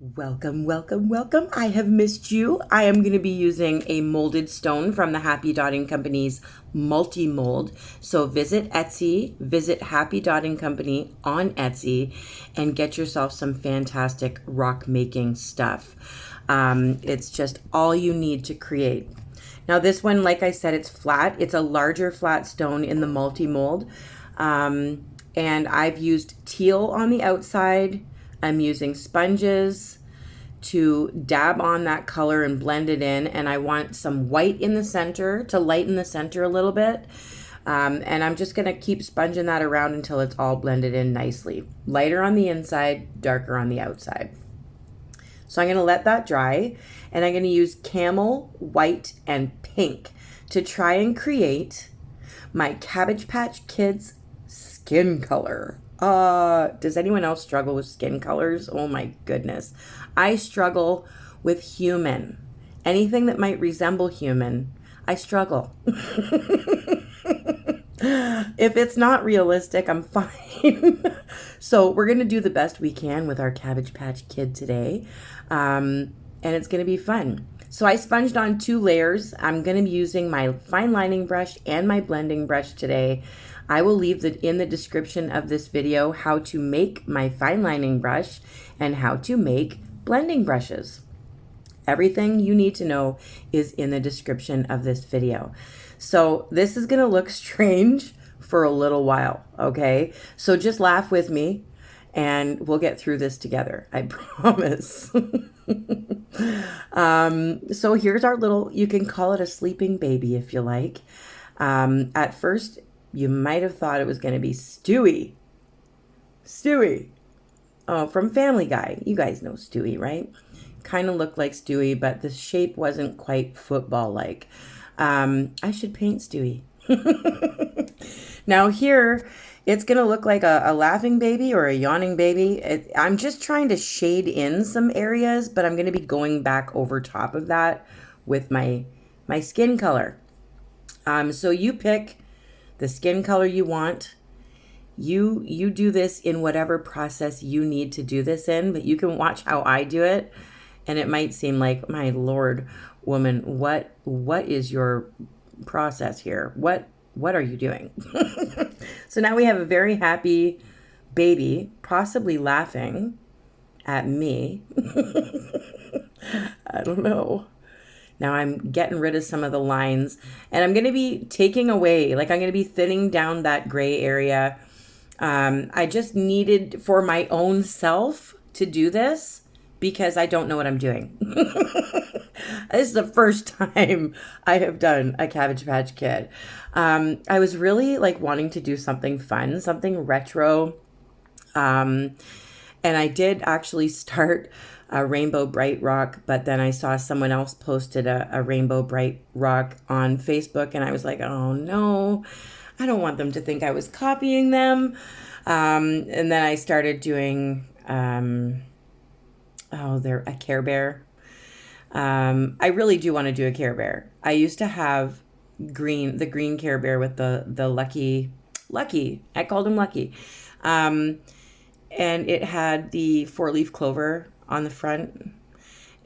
Welcome, welcome, welcome. I have missed you. I am going to be using a molded stone from the Happy Dotting Company's multi-mold. So visit Etsy, visit Happy Dotting Company on Etsy, and get yourself some fantastic rock making stuff. It's just all you need to create. Now this one, like I said, it's flat. It's a larger flat stone in the multi-mold. And I've used teal on the outside. I'm using sponges to dab on that color and blend it in. And I want some white in the center to lighten the center a little bit. And I'm just going to keep sponging that around until it's all blended in nicely. Lighter on the inside, darker on the outside. So I'm going to let that dry. And I'm going to use camel, white, and pink to try and create my Cabbage Patch Kids skin color. Does anyone else struggle with skin colors? Oh my goodness. I struggle with human. Anything that might resemble human, I struggle. If it's not realistic, I'm fine. So we're going to do the best we can with our Cabbage Patch Kid today. And it's going to be fun. So I sponged on 2 layers. I'm going to be using my fine lining brush and my blending brush today. I will leave in the description of this video how to make my fine lining brush and how to make blending brushes. Everything you need to know is in the description of this video. So this is going to look strange for a little while, okay? So just laugh with me and we'll get through this together. I promise. So here's our little, you can call it a sleeping baby if you like. At first, you might have thought it was going to be Stewie. Stewie. Oh, from Family Guy. You guys know Stewie, right? Kind of looked like Stewie, but the shape wasn't quite football-like. I should paint Stewie. Now here, it's going to look like a laughing baby or a yawning baby. I'm just trying to shade in some areas, but I'm going to be going back over top of that with my skin color. So you pick the skin color you want. You do this in whatever process you need to do this in, but you can watch how I do it. And it might seem like, my Lord, woman, what is your process here? What are you doing? So now we have a very happy baby, possibly laughing at me. I don't know. Now I'm getting rid of some of the lines and I'm going to be taking away, like I'm going to be thinning down that gray area. I just needed for my own self to do this because I don't know what I'm doing. This is the first time I have done a Cabbage Patch Kid. I was really like wanting to do something fun, something retro. And I did actually start a Rainbow Bright Rock, but then I saw someone else posted a Rainbow Bright Rock on Facebook, and I was like, oh no, I don't want them to think I was copying them. And then I started doing, they're a Care Bear. I really do want to do a Care Bear. I used to have the green Care Bear with the Lucky. I called him Lucky. And it had the 4-leaf clover on the front,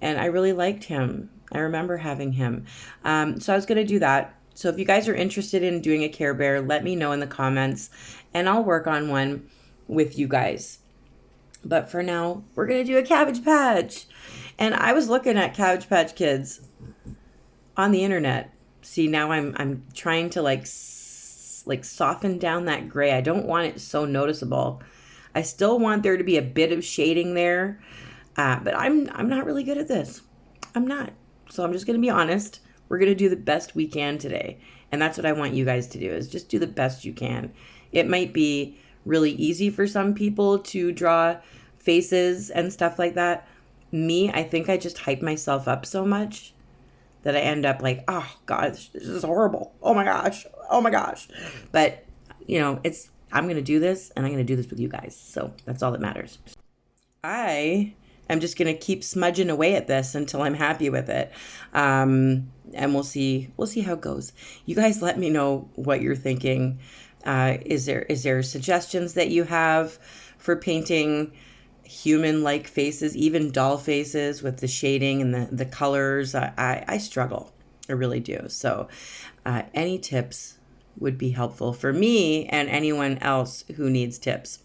and I really liked him. I remember having him. So I was going to do that. So if you guys are interested in doing a Care Bear, let me know in the comments, and I'll work on one with you guys. But for now, we're going to do a Cabbage Patch. And I was looking at Cabbage Patch Kids on the internet. See, now I'm trying to like soften down that gray. I don't want it so noticeable. I still want there to be a bit of shading there. But I'm not really good at this. I'm not. So I'm just going to be honest. We're going to do the best we can today. And that's what I want you guys to do, is just do the best you can. It might be really easy for some people to draw faces and stuff like that. Me, I think I just hype myself up so much that I end up like, oh God, this is horrible. Oh my gosh. Oh my gosh. But I'm going to do this, and I'm going to do this with you guys. So that's all that matters. I'm just going to keep smudging away at this until I'm happy with it. And we'll see how it goes. You guys let me know what you're thinking. Is there suggestions that you have for painting human-like faces, even doll faces with the shading and the colors. I struggle. I really do. So any tips would be helpful for me and anyone else who needs tips.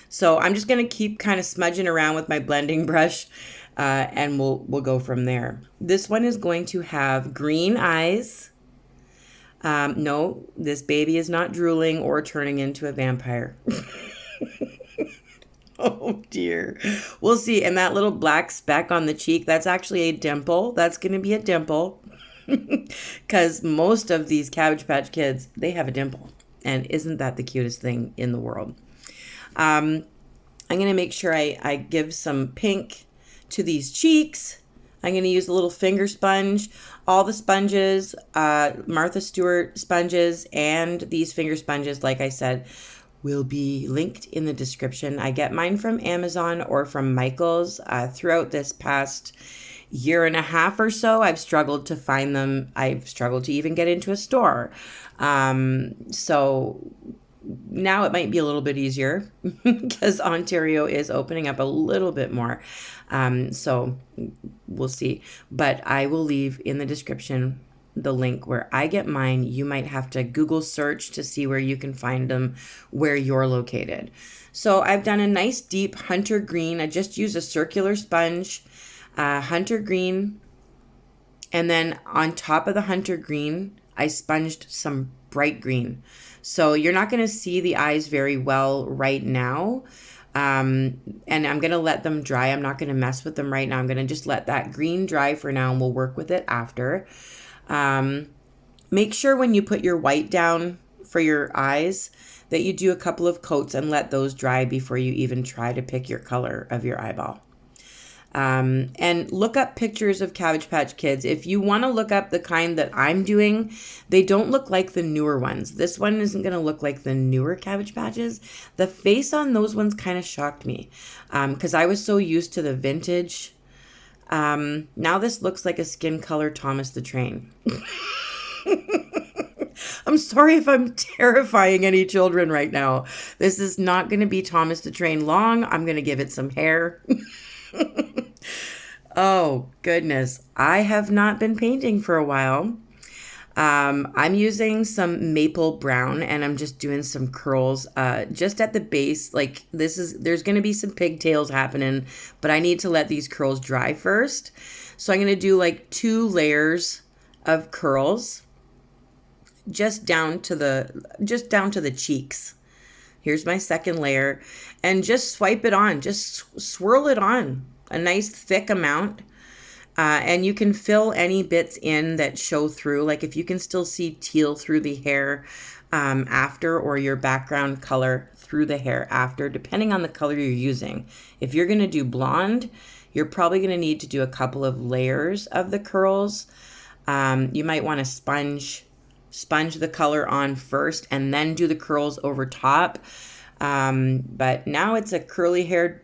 So I'm just going to keep kind of smudging around with my blending brush, and we'll go from there. This one is going to have green eyes. No, this baby is not drooling or turning into a vampire. Oh dear. We'll see. And that little black speck on the cheek, that's actually a dimple. That's going to be a dimple. Because most of these Cabbage Patch Kids, they have a dimple. And isn't that the cutest thing in the world? I'm going to make sure I give some pink to these cheeks. I'm going to use a little finger sponge. All the sponges, Martha Stewart sponges, and these finger sponges, like I said, will be linked in the description. I get mine from Amazon or from Michael's. Throughout this past year and a half or so, I've struggled to find them. I've struggled to even get into a store. So now it might be a little bit easier because Ontario is opening up a little bit more. So we'll see. But I will leave in the description the link where I get mine. You might have to Google search to see where you can find them where you're located. So I've done a nice deep hunter green. I just used a circular sponge, hunter green. And then on top of the hunter green, I sponged some bright green. So you're not going to see the eyes very well right now. And I'm going to let them dry. I'm not going to mess with them right now. I'm going to just let that green dry for now, and we'll work with it after. Make sure when you put your white down for your eyes that you do a couple of coats and let those dry before you even try to pick your color of your eyeball. And look up pictures of Cabbage Patch Kids. If you want to look up the kind that I'm doing, they don't look like the newer ones. This one isn't going to look like the newer Cabbage Patches. The face on those ones kind of shocked me because I was so used to the vintage. Now this looks like a skin color Thomas the Train. I'm sorry if I'm terrifying any children right now. This is not going to be Thomas the Train long. I'm going to give it some hair. Oh, goodness. I have not been painting for a while. I'm using some maple brown, and I'm just doing some curls just at the base. Like there's going to be some pigtails happening, but I need to let these curls dry first. So I'm going to do like 2 layers of curls just down to the cheeks. Here's my second layer, and just swipe it on, just swirl it on a nice thick amount. And you can fill any bits in that show through, like if you can still see teal through the hair after, or your background color through the hair after, depending on the color you're using. If you're going to do blonde, you're probably going to need to do a couple of layers of the curls. You might want to sponge the color on first and then do the curls over top. But now it's a curly-haired,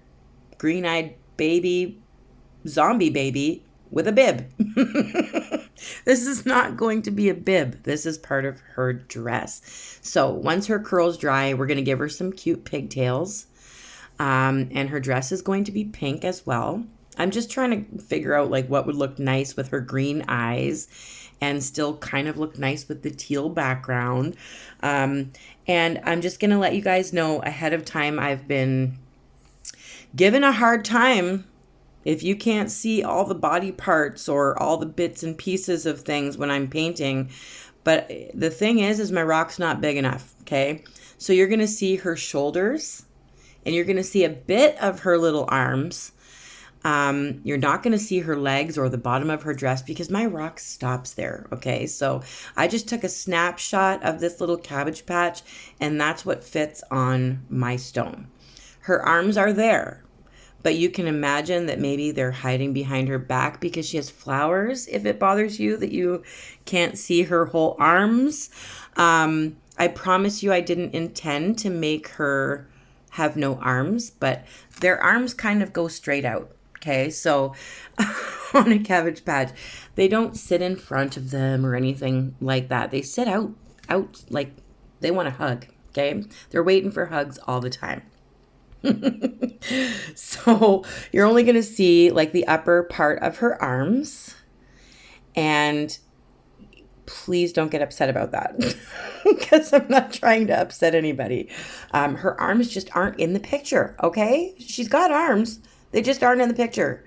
green-eyed baby, zombie baby with a bib. This is not going to be a bib. This is part of her dress. So once her curls dry, we're going to give her some cute pigtails. And her dress is going to be pink as well. I'm just trying to figure out like what would look nice with her green eyes and still kind of look nice with the teal background. And I'm just going to let you guys know ahead of time, I've been given a hard time if you can't see all the body parts or all the bits and pieces of things when I'm painting. But the thing is my rock's not big enough, okay? So you're going to see her shoulders, and you're going to see a bit of her little arms. You're not going to see her legs or the bottom of her dress because my rock stops there, okay? So I just took a snapshot of this little cabbage patch, and that's what fits on my stone. Her arms are there, but you can imagine that maybe they're hiding behind her back because she has flowers, if it bothers you that you can't see her whole arms. I promise you I didn't intend to make her have no arms, but their arms kind of go straight out, okay? So on a cabbage patch, they don't sit in front of them or anything like that. They sit out like they want a hug, okay? They're waiting for hugs all the time. So you're only going to see like the upper part of her arms, and please don't get upset about that because I'm not trying to upset anybody. Her arms just aren't in the picture, okay? She's got arms, they just aren't in the picture.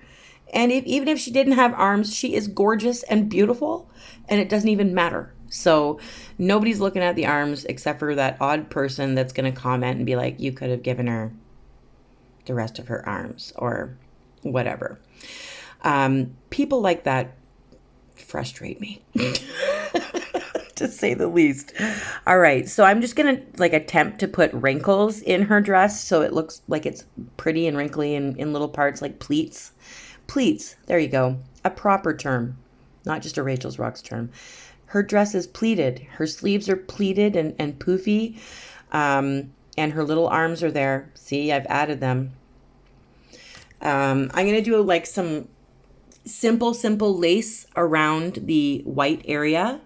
And even if she didn't have arms, she is gorgeous and beautiful, and it doesn't even matter. So nobody's looking at the arms except for that odd person that's going to comment and be like, you could have given her the rest of her arms or whatever. People like that frustrate me. To say the least. All right, so I'm just gonna like attempt to put wrinkles in her dress so it looks like it's pretty and wrinkly in little parts, like pleats. Pleats, there you go. A proper term, not just a Rachel's Rocks term. Her dress is pleated. Her sleeves are pleated and poofy, and her little arms are there. See, I've added them. I'm gonna do like some simple lace around the white area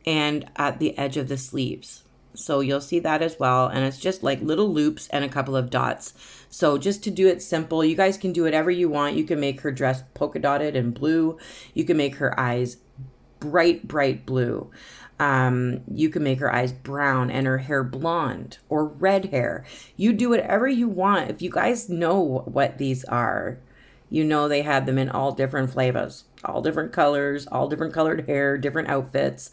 and at the edge of the sleeves. So you'll see that as well. And it's just like little loops and a couple of dots. So just to do it simple, you guys can do whatever you want. You can make her dress polka dotted and blue. You can make her eyes bright blue. You can make her eyes brown and her hair blonde or red hair. You do whatever you want. If you guys know what these are, you know they had them in all different flavors, all different colors, all different colored hair, different outfits,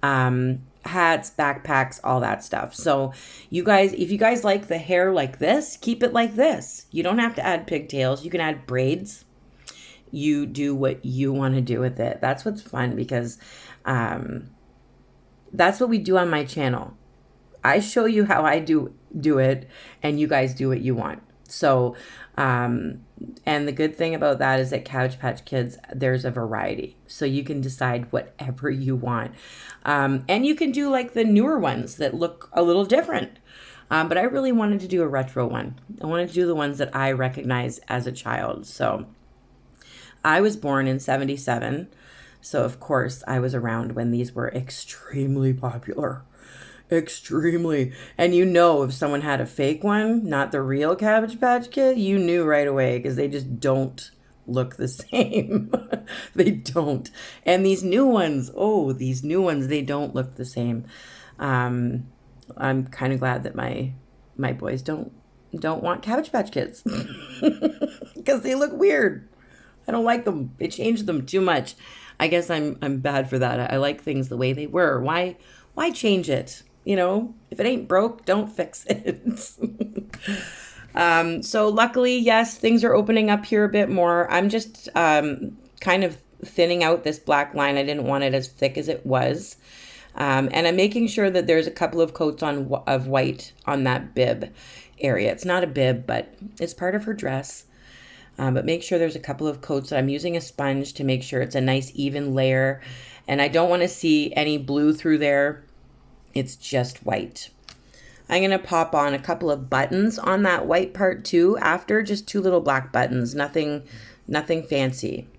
hats, backpacks, all that stuff. So you guys, if you guys like the hair like this, keep it like this. You don't have to add pigtails. You can add braids. You do what you want to do with it. That's what's fun because that's what we do on my channel. I show you how I do it, and you guys do what you want. So, and the good thing about that is that Cabbage Patch Kids, there's a variety. So you can decide whatever you want. And you can do like the newer ones that look a little different. But I really wanted to do a retro one. I wanted to do the ones that I recognize as a child. So I was born in 77. So of course I was around when these were extremely popular. Extremely. And you know, if someone had a fake one, not the real Cabbage Patch Kid, you knew right away because they just don't look the same. They don't. And these new ones, they don't look the same. I'm kind of glad that my boys don't want Cabbage Patch Kids because they look weird. I don't like them. They changed them too much. I guess I'm bad for that. I like things the way they were. Why change it? You know, if it ain't broke, don't fix it. So luckily, yes, things are opening up here a bit more. I'm just kind of thinning out this black line. I didn't want it as thick as it was. And I'm making sure that there's a couple of coats of white on that bib area. It's not a bib, but it's part of her dress. But make sure there's a couple of coats. I'm using a sponge to make sure it's a nice even layer. And I don't want to see any blue through there. It's just white. I'm going to pop on a couple of buttons on that white part too after, just 2 little black buttons, nothing fancy.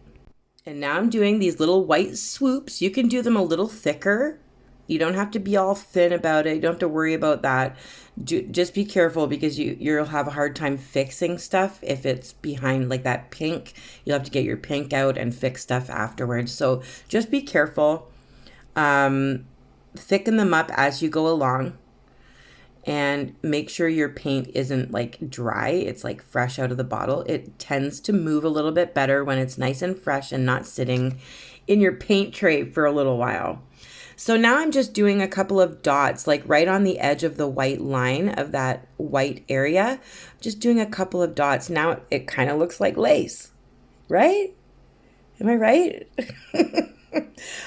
And now I'm doing these little white swoops. You can do them a little thicker. You don't have to be all thin about it. You don't have to worry about that. Just be careful because you'll have a hard time fixing stuff if it's behind like that pink. You'll have to get your pink out and fix stuff afterwards. So just be careful. Thicken them up as you go along. And make sure your paint isn't like dry. It's like fresh out of the bottle. It tends to move a little bit better when it's nice and fresh and not sitting in your paint tray for a little while. So now I'm just doing a couple of dots, like right on the edge of the white line of that white area. Just doing a couple of dots. Now it kind of looks like lace, right? Am I right?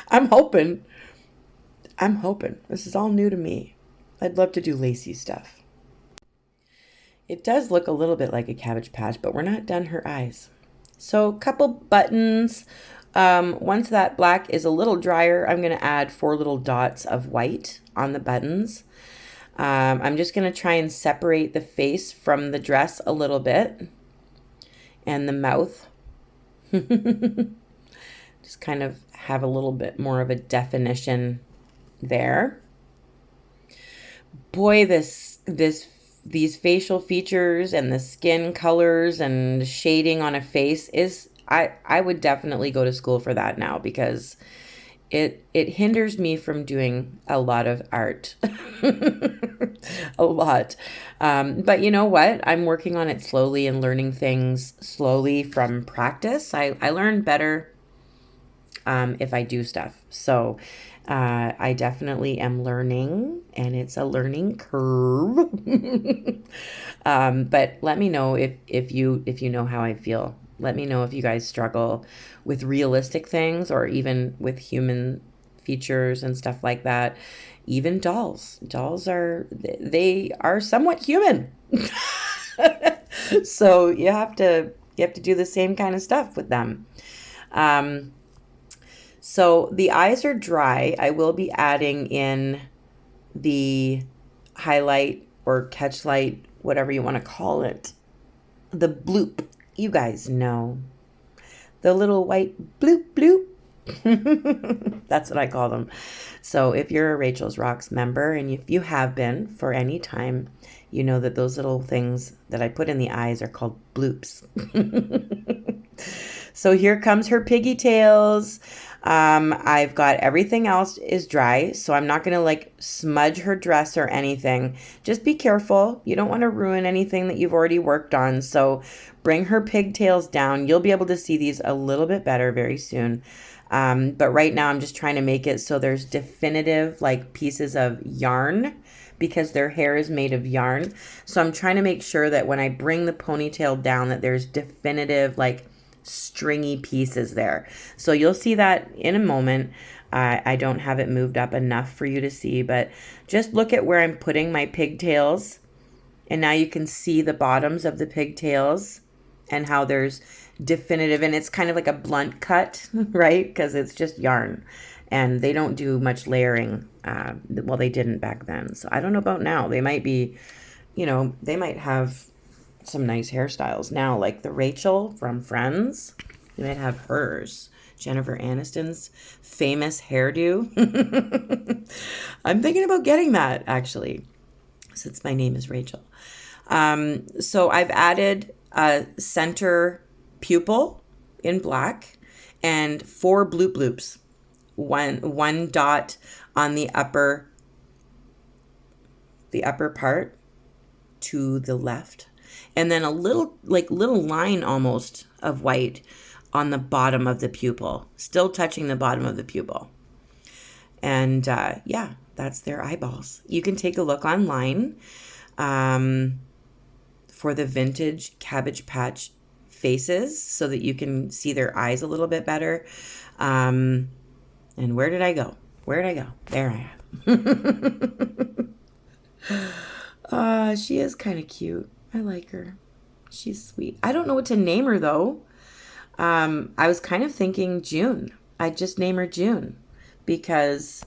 I'm hoping. This is all new to me. I'd love to do lacy stuff. It does look a little bit like a Cabbage Patch, but we're not done her eyes. So a couple buttons. Once that black is a little drier, I'm going to add 4 little dots of white on the buttons. I'm just going to try and separate the face from the dress a little bit and the mouth. Just kind of have a little bit more of a definition there. Boy, this these facial features and the skin colors and shading on a face is, I would definitely go to school for that now, because it hinders me from doing a lot of art. A lot. But you know what? I'm working on it slowly and learning things slowly from practice. I learn better if I do stuff. So I definitely am learning, and it's a learning curve. But let me know if you know how I feel. Let me know if you guys struggle with realistic things, or even with human features and stuff like that. Even dolls. Dolls they are somewhat human. So you have to do the same kind of stuff with them. So the eyes are dry. I will be adding in the highlight or catch light, whatever you want to call it. The bloop. You guys know. The little white bloop bloop. That's what I call them. So if you're a Rachel's Rocks member, and if you have been for any time, you know that those little things that I put in the eyes are called bloops. So here comes her piggy tails. I've got everything else is dry, so I'm not going to like smudge her dress or anything. Just be careful. You don't want to ruin anything that you've already worked on. So bring her pigtails down. You'll be able to see these a little bit better very soon. But right now I'm just trying to make it so there's definitive like pieces of yarn, because their hair is made of yarn. So I'm trying to make sure that when I bring the ponytail down, that there's definitive like stringy pieces there. So you'll see that in a moment. I don't have it moved up enough for you to see, but just look at where I'm putting my pigtails. And now you can see the bottoms of the pigtails and how there's definitive, and it's kind of like a blunt cut, right? Because it's just yarn, and they don't do much layering. Well, they didn't back then. So I don't know about now. They might be, they might have some nice hairstyles now, like the Rachel from Friends. You might have hers. Jennifer Aniston's famous hairdo. I'm thinking about getting that, actually, since my name is Rachel. So I've added a center pupil in black and 4 bloop bloops. One dot on the upper part to the left, and then a little line almost of white on the bottom of the pupil, still touching the bottom of the pupil. And yeah, that's their eyeballs. You can take a look online for the vintage Cabbage Patch faces so that you can see their eyes a little bit better. And where did I go? There I am. She is kind of cute. I like her. She's sweet. I don't know what to name her, though. I was kind of thinking June. I'd just name her June because,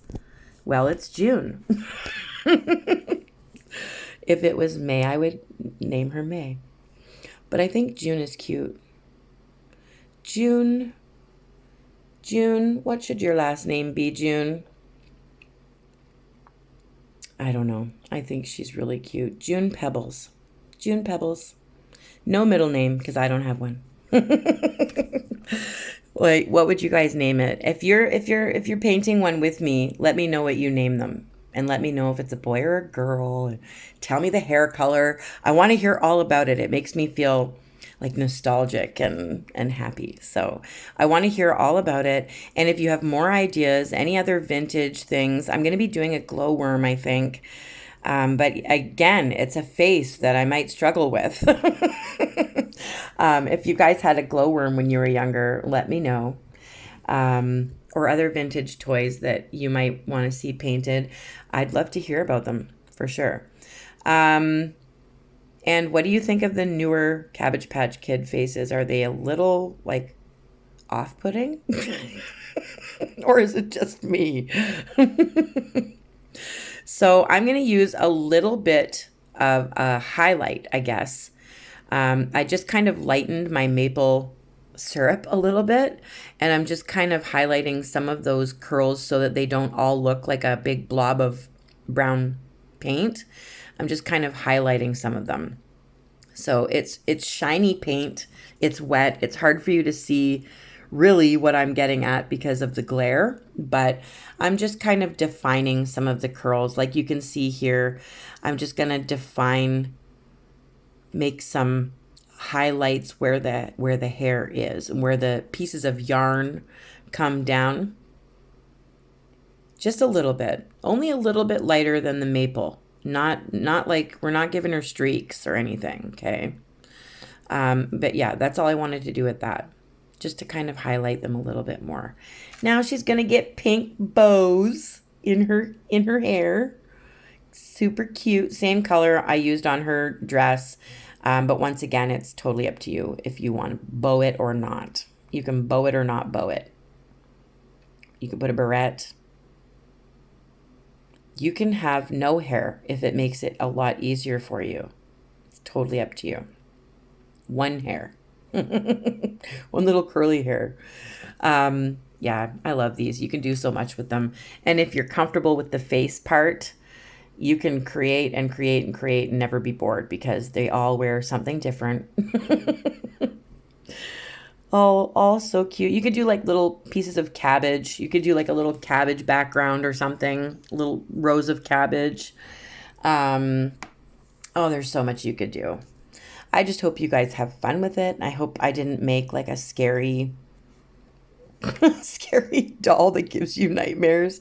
well, it's June. If it was May, I would name her May. But I think June is cute. June, what should your last name be, June? I don't know. I think she's really cute. June Pebbles. No middle name, because I don't have one. Like, what would you guys name it? If you're painting one with me, let me know what you name them. And let me know if it's a boy or a girl. Tell me the hair color. I want to hear all about it. It makes me feel like nostalgic and happy. So I want to hear all about it. And if you have more ideas, any other vintage things, I'm going to be doing a glowworm, I think. But again, it's a face that I might struggle with. If you guys had a glowworm when you were younger, let me know. Or other vintage toys that you might want to see painted. I'd love to hear about them for sure. And what do you think of the newer Cabbage Patch Kid faces? Are they a little like off-putting? Or is it just me? So I'm going to use a little bit of a highlight, I guess. I just kind of lightened my maple syrup a little bit, and I'm just kind of highlighting some of those curls so that they don't all look like a big blob of brown paint. I'm just kind of highlighting some of them. So it's shiny paint. It's wet. It's hard for you to see really what I'm getting at because of the glare, but I'm just kind of defining some of the curls. Like you can see here, I'm just going to define, make some highlights where the hair is and where the pieces of yarn come down. Just a little bit, only a little bit lighter than the maple. Not like we're not giving her streaks or anything, okay? But yeah, that's all I wanted to do with that, just to kind of highlight them a little bit more. Now she's gonna get pink bows in her hair. Super cute, same color I used on her dress. But once again, it's totally up to you if you want to bow it or not. You can bow it or not bow it. You can put a barrette. You can have no hair if it makes it a lot easier for you. It's totally up to you. One hair. One little curly hair. Yeah, I love these. You can do so much with them. And if you're comfortable with the face part, you can create and create and create and never be bored because they all wear something different. All so cute. You could do like little pieces of cabbage. You could do like a little cabbage background or something. Little rows of cabbage. Oh, there's so much you could do. I just hope you guys have fun with it. I hope I didn't make like a scary scary doll that gives you nightmares.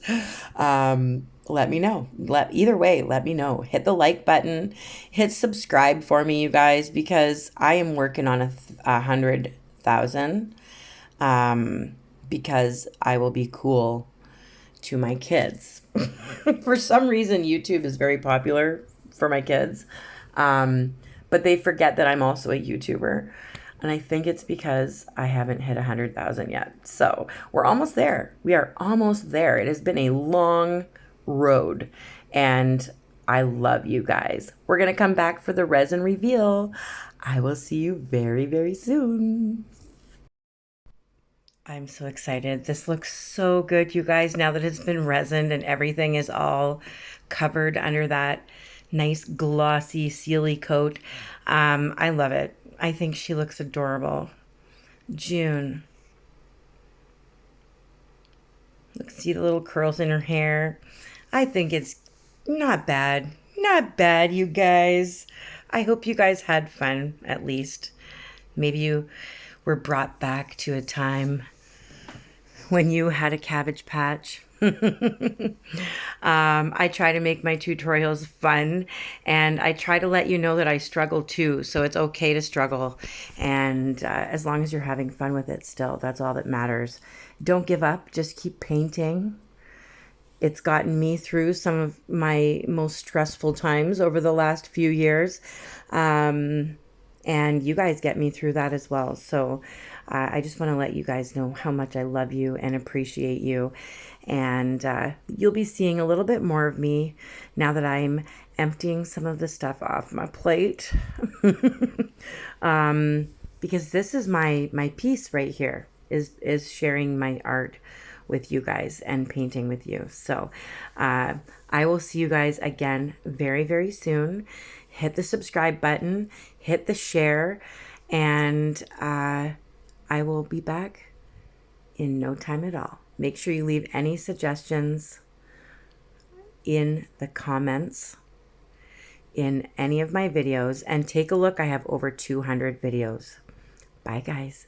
Let me know. Either way, let me know. Hit the like button. Hit subscribe for me, you guys, because I am working on 100,000. Because I will be cool to my kids. For some reason, YouTube is very popular for my kids. But they forget that I'm also a YouTuber. And I think it's because I haven't hit 100,000 yet. So we're almost there. We are almost there. It has been a long road. And I love you guys. We're going to come back for the resin reveal. I will see you very, very soon. I'm so excited. This looks so good, you guys, now that it's been resined and everything is all covered under that nice glossy sealy coat. I love it. I think she looks adorable. June. Look, see the little curls in her hair. I think it's not bad. Not bad, you guys. I hope you guys had fun, at least. Maybe you were brought back to a time when you had a cabbage patch. I try to make my tutorials fun, and I try to let you know that I struggle too, so it's okay to struggle, and as long as you're having fun with it still, that's all that matters. Don't give up, just keep painting. It's gotten me through some of my most stressful times over the last few years, and you guys get me through that as well. So I just want to let you guys know how much I love you and appreciate you. And you'll be seeing a little bit more of me now that I'm emptying some of the stuff off my plate. Because this is my piece right here, is sharing my art with you guys and painting with you. So I will see you guys again very, very soon. Hit the subscribe button, hit the share, and I will be back in no time at all. Make sure you leave any suggestions in the comments in any of my videos, and take a look. I have over 200 videos. Bye, guys.